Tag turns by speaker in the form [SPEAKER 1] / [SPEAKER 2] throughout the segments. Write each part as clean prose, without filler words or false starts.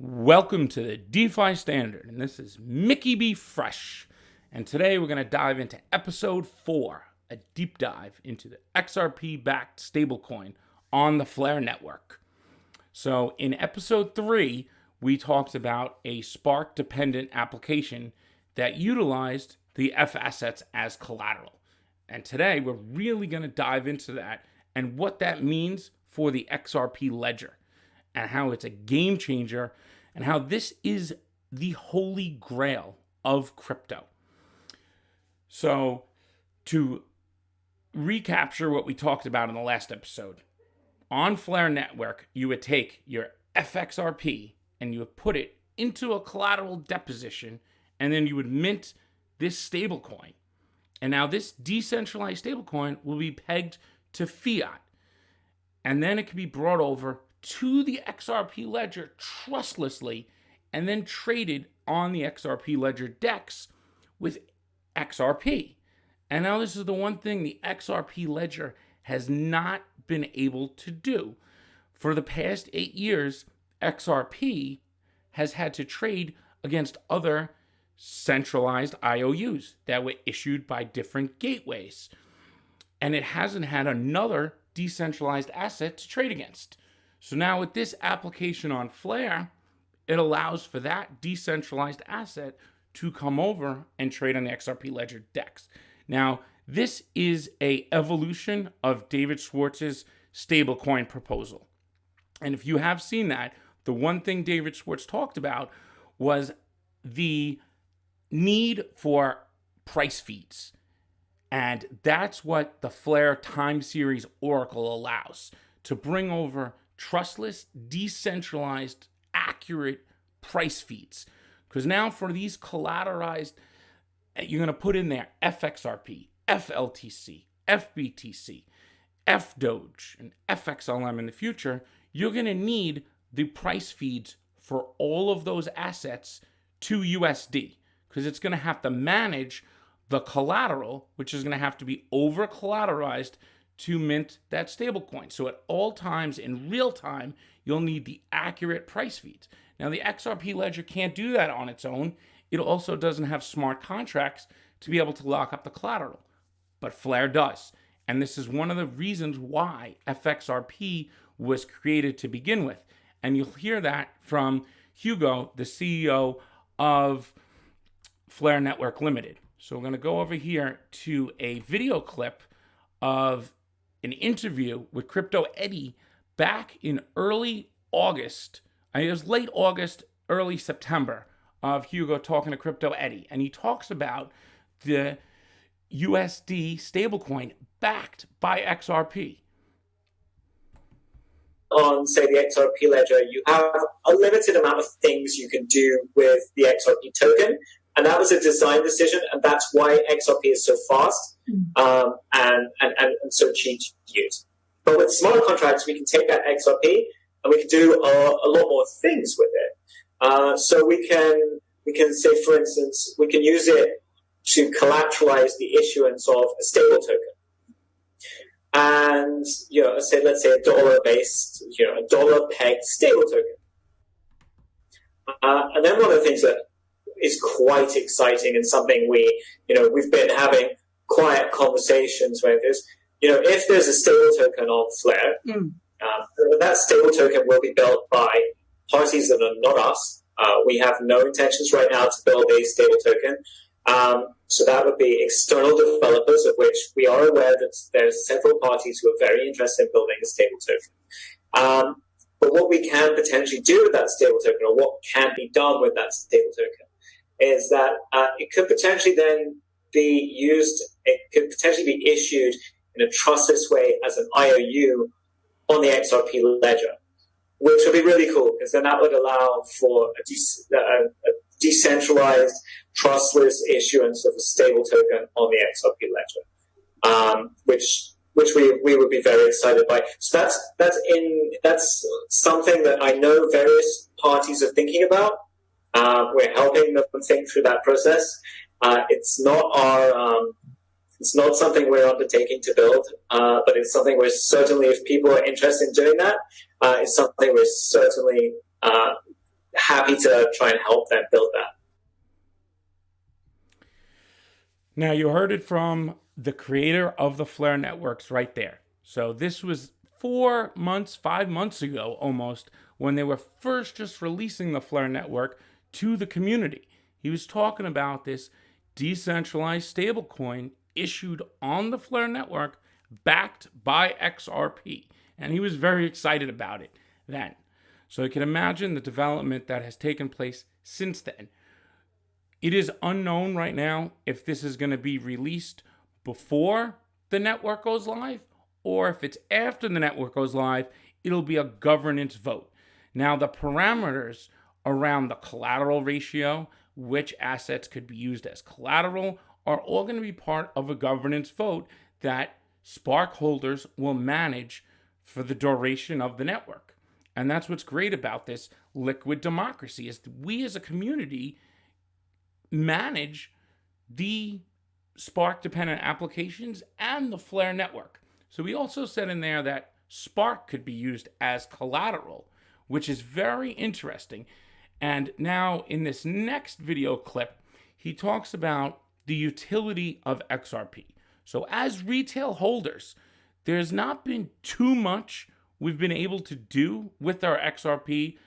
[SPEAKER 1] Welcome to the DeFi Standard, and this is Mickey B. Fresh. And today we're going to dive into episode 4, a deep dive into the XRP-backed stablecoin on the FLR network. So in episode 3, we talked about a Spark-dependent application that utilized the F assets as collateral. And today we're really going to dive into that and what that means for the XRP ledger, and how it's a game changer, and how this is the holy grail of crypto. So to recapture what we talked about in the last episode, on FLR network, you would take your fxrp and you would put it into a collateral deposition, and then you would mint this stablecoin. And now this decentralized stablecoin will be pegged to fiat, and then it can be brought over to the XRP ledger trustlessly, and then traded on the XRP ledger DEX with XRP. And now this is the one thing the XRP ledger has not been able to do. For the past 8 years, XRP has had to trade against other centralized IOUs that were issued by different gateways. And it hasn't had another decentralized asset to trade against. So now with this application on FLR, it allows for that decentralized asset to come over and trade on the XRP ledger DEX. Now, this is an evolution of David Schwartz's stablecoin proposal. And if you have seen that, the one thing David Schwartz talked about was the need for price feeds. And that's what the FLR time series oracle allows, to bring over trustless, decentralized, accurate price feeds. Because now for these collateralized, you're going to put in there FXRP, FLTC, FBTC, FDoge, and FXLM in the future. You're going to need the price feeds for all of those assets to USD, because it's going to have to manage the collateral, which is going to have to be over collateralized to mint that stablecoin. So at all times in real time, you'll need the accurate price feeds. Now the XRP ledger can't do that on its own. It also doesn't have smart contracts to be able to lock up the collateral, but FLR does. And this is one of the reasons why FXRP was created to begin with. And you'll hear that from Hugo, the CEO of FLR Network Limited. So we're going to go over here to a video clip of an interview with Crypto Eddie back in early August. It was late August, early September, of Hugo talking to Crypto Eddie. And he talks about the USD stablecoin backed by XRP.
[SPEAKER 2] On, say, the XRP ledger, you have a limited amount of things you can do with the XRP token. And that was a design decision, and that's why XRP is so fast and so cheap to use. But with smart contracts, we can take that XRP and we can do a lot more things with it. So we can say, for instance, we can use it to collateralize the issuance of a stable token. And let's say a dollar-based, a dollar-pegged stable token. And then one of the things that is quite exciting, and something we've been having quiet conversations with is, if there's a stable token on FLR, that stable token will be built by parties that are not us. We have no intentions right now to build a stable token. So that would be external developers, of which we are aware that there's several parties who are very interested in building a stable token. But what we can potentially do with that stable token, or what can be done with that stable token, is that it could potentially then be used, it could potentially be issued in a trustless way as an IOU on the XRP ledger, which would be really cool, because then that would allow for a decentralized, trustless issuance of a stable token on the XRP ledger, which we would be very excited by. So that's something that I know various parties are thinking about. We're helping them think through that process. It's not something we're undertaking to build, but it's something we're certainly, if people are interested in doing that, it's something we're certainly happy to try and help them build that.
[SPEAKER 1] Now, you heard it from the creator of the FLR networks right there. So this was 5 months ago almost, when they were first just releasing the FLR network to the community. He was talking about this decentralized stablecoin issued on the FLR network, backed by XRP. And he was very excited about it then. So you can imagine the development that has taken place since then. It is unknown right now if this is going to be released before the network goes live, or if it's after the network goes live, it'll be a governance vote. Now, the parameters around the collateral ratio, which assets could be used as collateral, are all going to be part of a governance vote that Spark holders will manage for the duration of the network. And that's what's great about this liquid democracy, is we as a community manage the Spark dependent applications and the FLR network. So we also said in there that Spark could be used as collateral, which is very interesting. And now in this next video clip, he talks about the utility of XRP. So as retail holders, there's not been too much we've been able to do with our XRP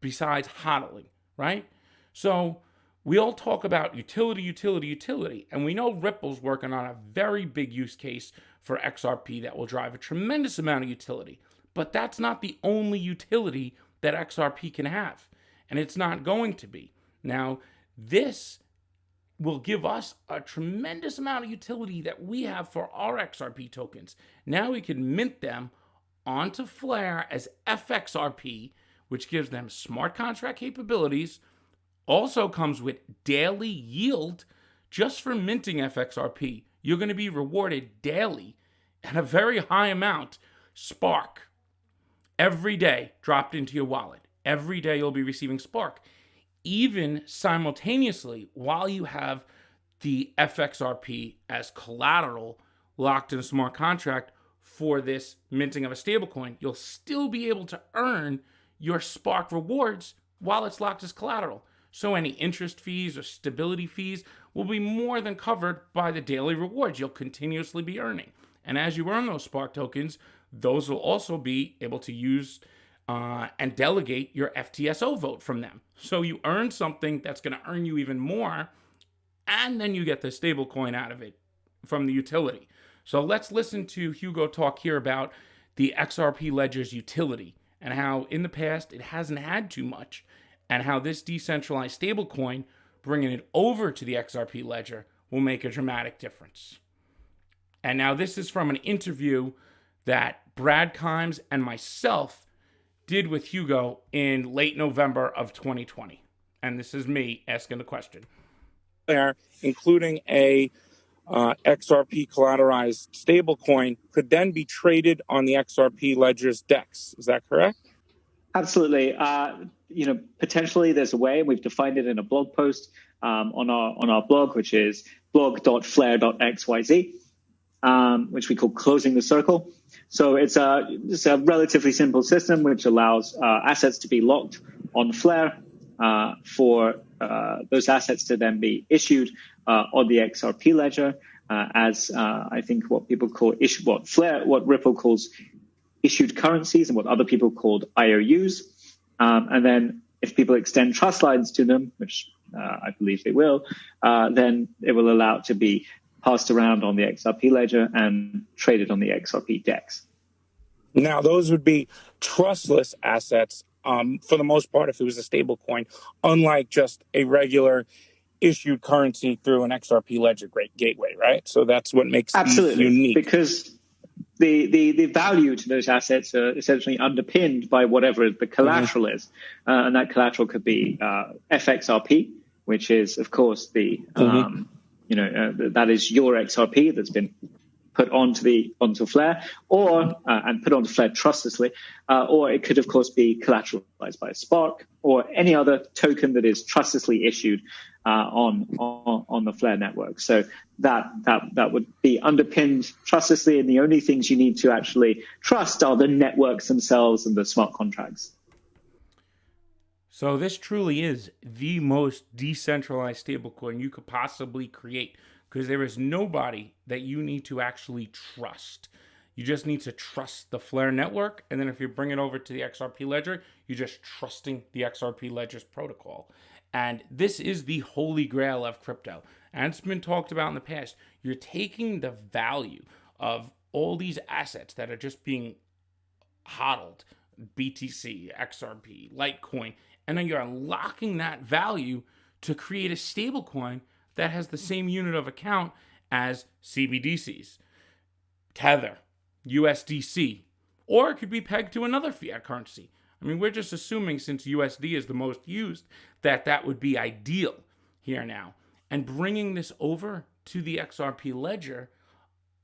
[SPEAKER 1] besides hodling, right? So we all talk about utility, and we know Ripple's working on a very big use case for XRP that will drive a tremendous amount of utility. But that's not the only utility that XRP can have, and it's not going to be. Now, this will give us a tremendous amount of utility that we have for our XRP tokens. Now we can mint them onto FLR as fxrp, which gives them smart contract capabilities. Also comes with daily yield. Just for minting fxrp, you're going to be rewarded daily at a very high amount, Spark, every day dropped into your wallet. Every day you'll be receiving Spark, even simultaneously while you have the fxrp as collateral locked in a smart contract for this minting of a stablecoin. You'll still be able to earn your Spark rewards while it's locked as collateral. So any interest fees or stability fees will be more than covered by the daily rewards you'll continuously be earning. And as you earn those Spark tokens, those will also be able to use and delegate your FTSO vote from them. So you earn something that's going to earn you even more, and then you get the stablecoin out of it from the utility. So let's listen to Hugo talk here about the XRP ledger's utility and how in the past it hasn't had too much, and how this decentralized stablecoin, bringing it over to the XRP ledger, will make a dramatic difference. And now this is from an interview that Brad Kimes and myself did with Hugo in late November of 2020. And this is me asking the question.
[SPEAKER 3] There, including a XRP collateralized stablecoin, could then be traded on the XRP ledger's DEX. Is that correct?
[SPEAKER 4] Absolutely. Potentially there's a way. We've defined it in a blog post on our blog, which is blog.flare.xyz, which we call Closing the Circle. So it's a relatively simple system which allows assets to be locked on FLR for those assets to then be issued on the XRP ledger as I think what people call what Ripple calls issued currencies, and what other people called IOUs. And then if people extend trust lines to them, which I believe they will, then it will allow it to be passed around on the XRP ledger and traded on the XRP DEX.
[SPEAKER 3] Now, those would be trustless assets for the most part if it was a stable coin, unlike just a regular issued currency through an XRP ledger gateway, right? So that's what makes these unique.
[SPEAKER 4] Because the value to those assets are essentially underpinned by whatever the collateral is. And that collateral could be fxrp, which is, of course, the that is your XRP that's been put onto FLR, or and put onto FLR trustlessly, or it could, of course, be collateralized by a Spark or any other token that is trustlessly issued on the FLR network. So that would be underpinned trustlessly, and the only things you need to actually trust are the networks themselves and the smart contracts.
[SPEAKER 1] So this truly is the most decentralized stablecoin you could possibly create, because there is nobody that you need to actually trust. You just need to trust the FLR network, and then if you bring it over to the XRP ledger, you're just trusting the XRP ledger's protocol. And this is the holy grail of crypto. And it's been talked about in the past. You're taking the value of all these assets that are just being hodled, BTC, XRP, Litecoin, and then you're unlocking that value to create a stablecoin that has the same unit of account as CBDCs, Tether, USDC, or it could be pegged to another fiat currency. I mean, we're just assuming, since USD is the most used, that that would be ideal here now. And bringing this over to the XRP ledger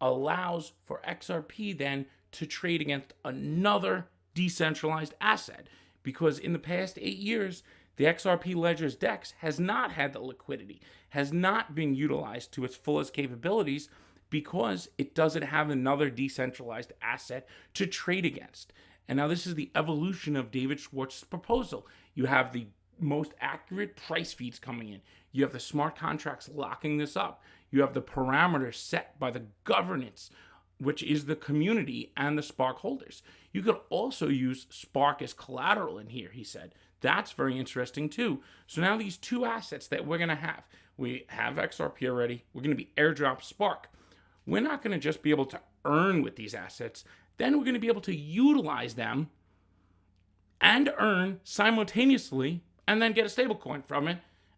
[SPEAKER 1] allows for XRP then to trade against another decentralized asset. Because in the past 8 years, the XRP ledger's DEX has not had the liquidity, has not been utilized to its fullest capabilities, because it doesn't have another decentralized asset to trade against. And now this is the evolution of David Schwartz's proposal. You have the most accurate price feeds coming in. You have the smart contracts locking this up. You have the parameters set by the governance, which is the community and the Spark holders. You could also use Spark as collateral in here, he said. That's very interesting too. So now these two assets that we're going to have, we have XRP already. We're going to be airdrop Spark. We're not going to just be able to earn with these assets. Then we're going to be able to utilize them and earn simultaneously, and then get a stablecoin from it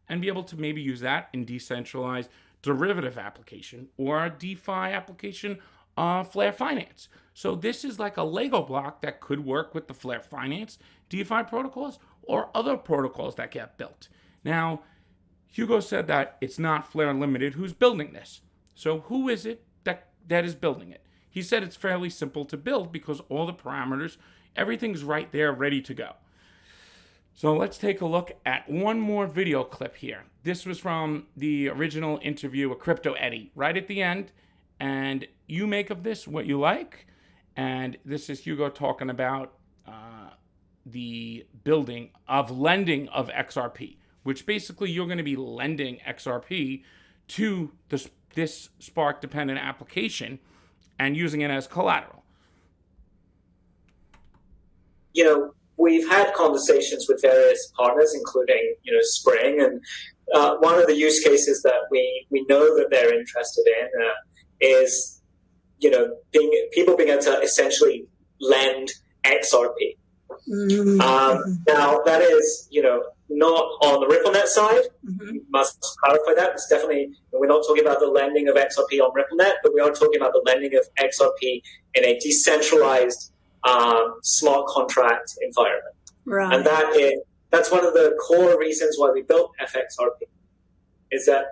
[SPEAKER 1] and be able to maybe use that in decentralized derivative application or a DeFi application, FLR Finance. So this is like a Lego block that could work with the FLR Finance DeFi protocols or other protocols that get built. Now, Hugo said that it's not FLR Limited who's building this. So who is it that is building it? He said it's fairly simple to build because all the parameters, everything's right there ready to go. So let's take a look at one more video clip here. This was from the original interview with Crypto Eddie, right at the end. And you make of this what you like. And this is Hugo talking about the building of lending of XRP, which basically you're going to be lending XRP to this Spark-dependent application and using it as collateral.
[SPEAKER 2] You know, we've had conversations with various partners, including, Spring, and one of the use cases that we know that they're interested in is, people being able to essentially lend XRP. Now, that is, not on the RippleNet side. We must clarify that. It's definitely, we're not talking about the lending of XRP on RippleNet, but we are talking about the lending of XRP in a decentralized smart contract environment. Right. And that's one of the core reasons why we built FXRP, is that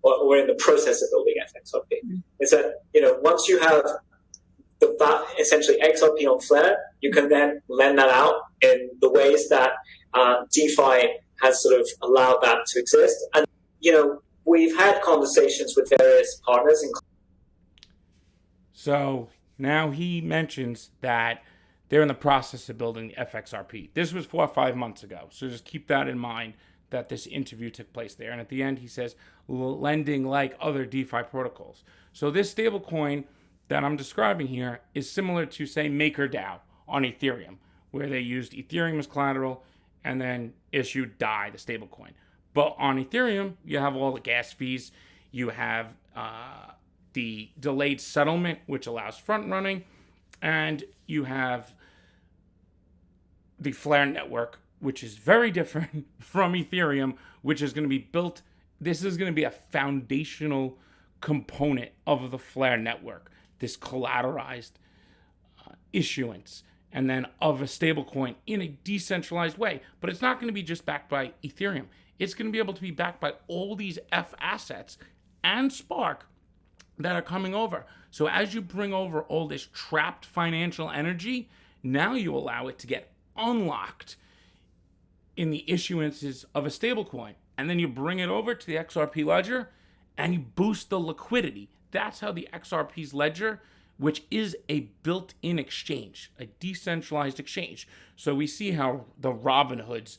[SPEAKER 2] we're in the process of building FXRP, is that, once you have essentially XRP on FLR, you can then lend that out in the ways that DeFi has sort of allowed that to exist. And, we've had conversations with various partners.
[SPEAKER 1] So now he mentions that they're in the process of building the FXRP. This was 4 or 5 months ago. So just keep that in mind, that this interview took place there. And at the end, he says, lending like other DeFi protocols. So this stablecoin that I'm describing here is similar to, say, MakerDAO on Ethereum, where they used Ethereum as collateral and then issued DAI, the stablecoin. But on Ethereum, you have all the gas fees. You have the delayed settlement, which allows front running. And you have the FLR network, which is very different from Ethereum, which is going to be built. This is going to be a foundational component of the FLR network, this collateralized issuance, and then of a stablecoin in a decentralized way. But it's not going to be just backed by Ethereum. It's going to be able to be backed by all these F assets and Spark that are coming over. So as you bring over all this trapped financial energy, now you allow it to get unlocked in the issuances of a stablecoin. And then you bring it over to the XRP ledger and you boost the liquidity. That's how the XRP's ledger, which is a built-in exchange, a decentralized exchange. So we see how the Robin Hoods